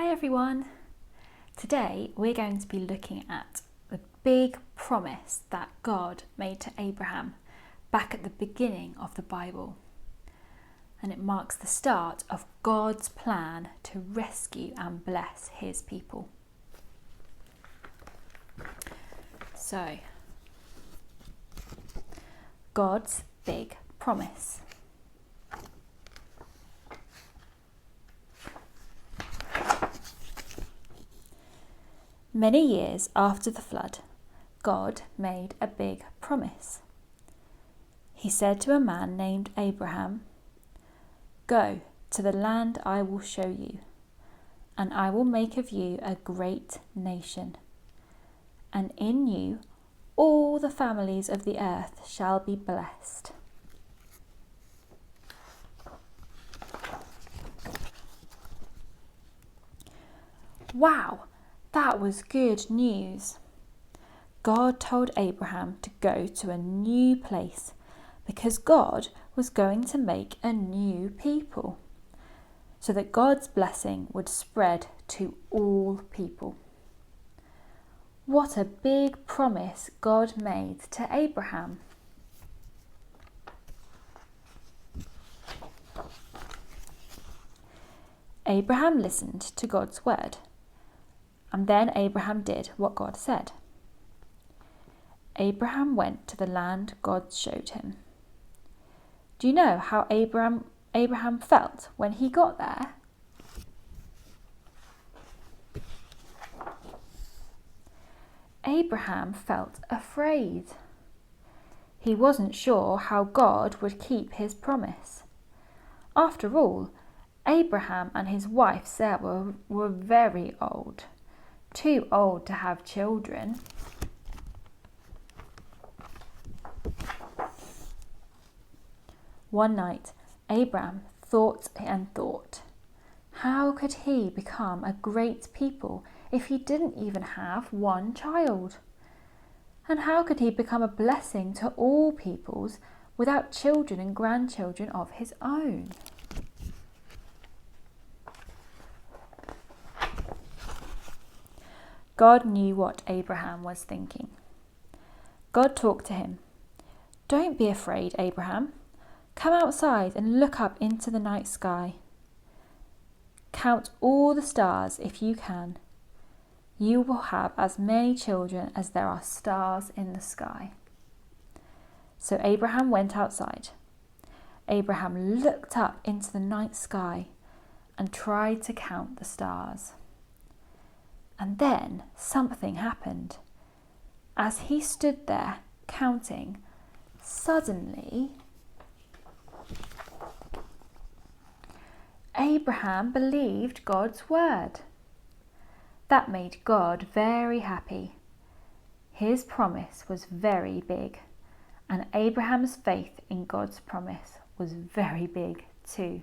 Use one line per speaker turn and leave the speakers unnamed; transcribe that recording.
Hi everyone! Today we're going to be looking at the big promise that God made to Abraham back at the beginning of the Bible. And it marks the start of God's plan to rescue and bless his people. So, God's big promise. Many years after the flood, God made a big promise. He said to a man named Abraham, "Go to the land I will show you, and I will make of you a great nation, and in you all the families of the earth shall be blessed." Wow! That was good news. God told Abraham to go to a new place because God was going to make a new people so that God's blessing would spread to all people. What a big promise God made to Abraham. Abraham listened to God's word. And then Abraham did what God said. Abraham went to the land God showed him. Do you know how Abraham felt when he got there? Abraham felt afraid. He wasn't sure how God would keep his promise. After all, Abraham and his wife Sarah were very old. Too old to have children. One night, Abraham thought and thought. How could he become a great people if he didn't even have one child? And how could he become a blessing to all peoples without children and grandchildren of his own? God knew what Abraham was thinking. God talked to him. "Don't be afraid, Abraham. Come outside and look up into the night sky. Count all the stars if you can. You will have as many children as there are stars in the sky." So Abraham went outside. Abraham looked up into the night sky and tried to count the stars. And then something happened. As he stood there counting, suddenly Abraham believed God's word. That made God very happy. His promise was very big, and Abraham's faith in God's promise was very big too.